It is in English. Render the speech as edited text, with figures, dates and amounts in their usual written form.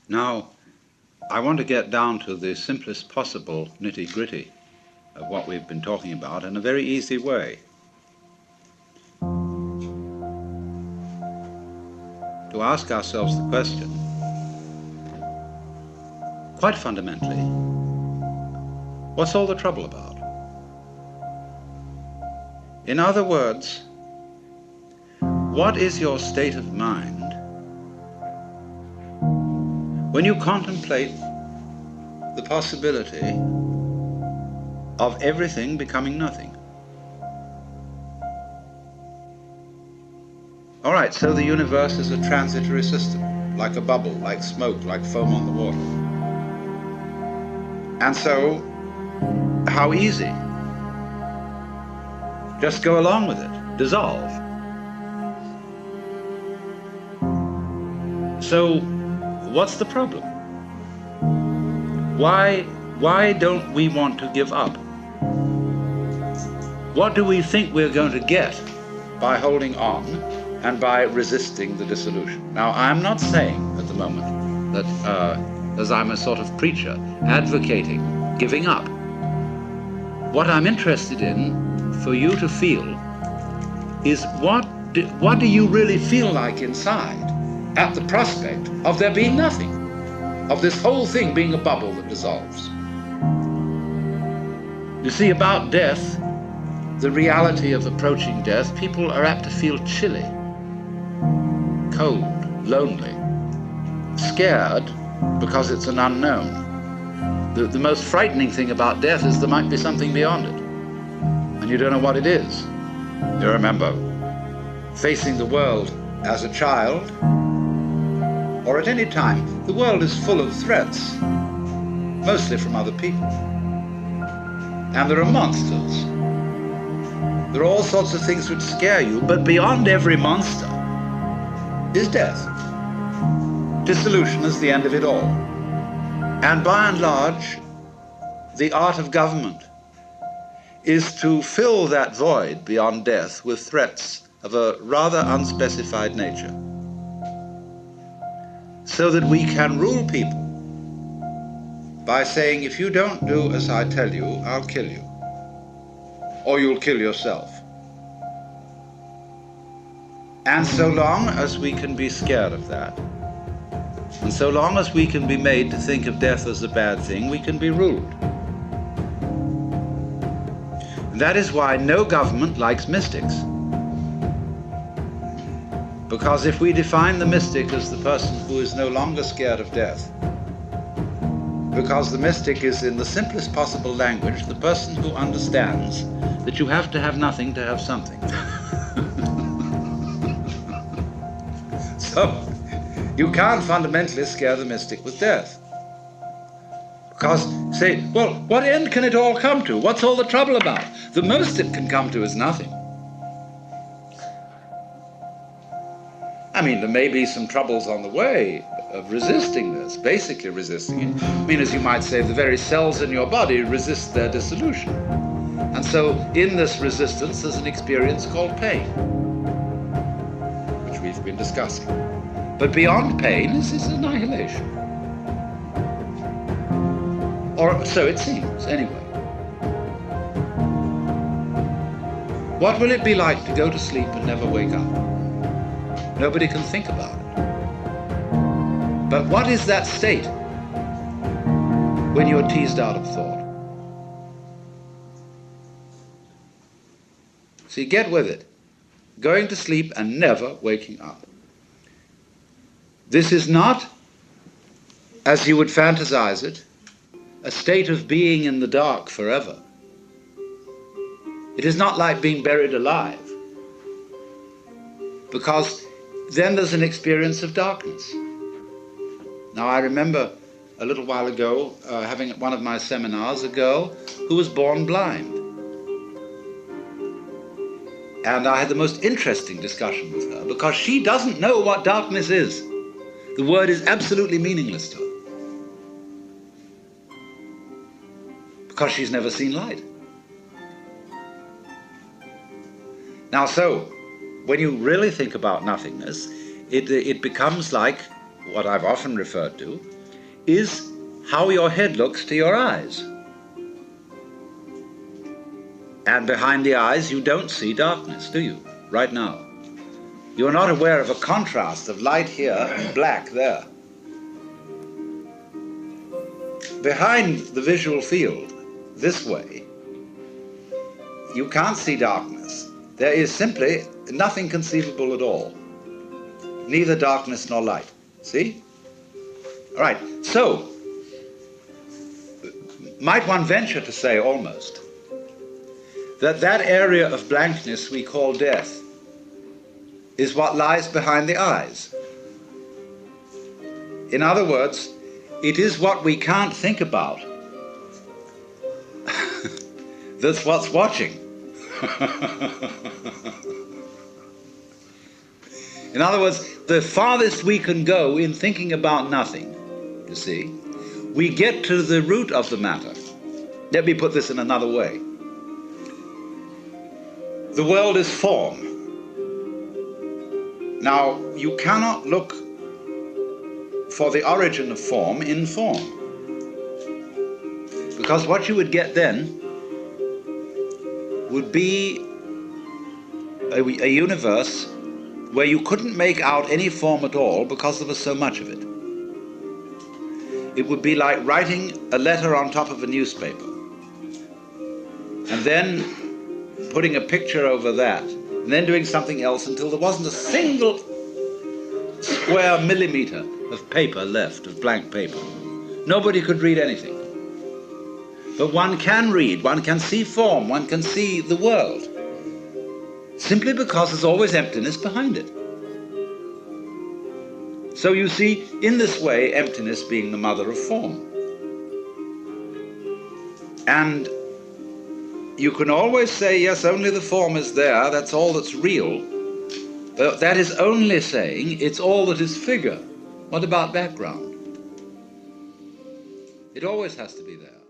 Now, I want to get down to the simplest possible nitty-gritty of what we've been talking about in a very easy way. To ask ourselves the question, quite fundamentally, what's all the trouble about? In other words, what is your state of mind when you contemplate the possibility of everything becoming nothing? All right, so the universe is a transitory system, like a bubble, like smoke, like foam on the water. And so, how easy? Just go along with it, dissolve. So, what's the problem? Why don't we want to give up? What do we think we're going to get by holding on and by resisting the dissolution? Now, I'm not saying at the moment that, as I'm a sort of preacher, advocating giving up. What I'm interested in for you to feel is what do you really feel like inside at the prospect of there being nothing, of this whole thing being a bubble that dissolves? You see, about death, the reality of approaching death, people are apt to feel chilly, cold, lonely, scared because it's an unknown. The most frightening thing about death is there might be something beyond it, and you don't know what it is. You remember, facing the world as a child, or at any time, the world is full of threats, mostly from other people. And there are monsters. There are all sorts of things which scare you, but beyond every monster is death. Dissolution is the end of it all. And by and large, the art of government is to fill that void beyond death with threats of a rather unspecified nature, so that we can rule people by saying, if you don't do as I tell you, I'll kill you, or you'll kill yourself. And so long as we can be scared of that, and so long as we can be made to think of death as a bad thing, we can be ruled. And that is why no government likes mystics. Because if we define the mystic as the person who is no longer scared of death, because the mystic is, in the simplest possible language, the person who understands that you have to have nothing to have something. So, you can't fundamentally scare the mystic with death. Because, say, well, what end can it all come to? What's all the trouble about? The most it can come to is nothing. I mean, there may be some troubles on the way of resisting this, basically resisting it. I mean, as you might say, the very cells in your body resist their dissolution. And so, in this resistance, there's an experience called pain, which we've been discussing. But beyond pain is annihilation. Or so it seems, anyway. What will it be like to go to sleep and never wake up? Nobody can think about it. But what is that state when you're teased out of thought? See, get with it. Going to sleep and never waking up. This is not, as you would fantasize it, a state of being in the dark forever. It is not like being buried alive, because then there's an experience of darkness. Now, I remember a little while ago having at one of my seminars a girl who was born blind. And I had the most interesting discussion with her, because she doesn't know what darkness is. The word is absolutely meaningless to her, because she's never seen light. Now, so, when you really think about nothingness, it becomes like what I've often referred to, is how your head looks to your eyes. And behind the eyes you don't see darkness, do you, right now? You're not aware of a contrast of light here and black there. Behind the visual field, this way, you can't see darkness. There is simply nothing conceivable at all. Neither darkness nor light. See? All right, so, might one venture to say almost that that area of blankness we call death is what lies behind the eyes. In other words, it is what we can't think about that's what's watching. In other words, the farthest we can go in thinking about nothing, you see, we get to the root of the matter. Let me put this in another way. The world is form. Now, you cannot look for the origin of form in form, because what you would get then would be a universe where you couldn't make out any form at all because there was so much of it. It would be like writing a letter on top of a newspaper and then putting a picture over that and then doing something else until there wasn't a single square millimeter of paper left, of blank paper. Nobody could read anything. But one can read, one can see form, one can see the world, simply because there's always emptiness behind it. So you see, in this way, emptiness being the mother of form. And you can always say, yes, only the form is there, that's all that's real. But that is only saying it's all that is figure. What about background? It always has to be there.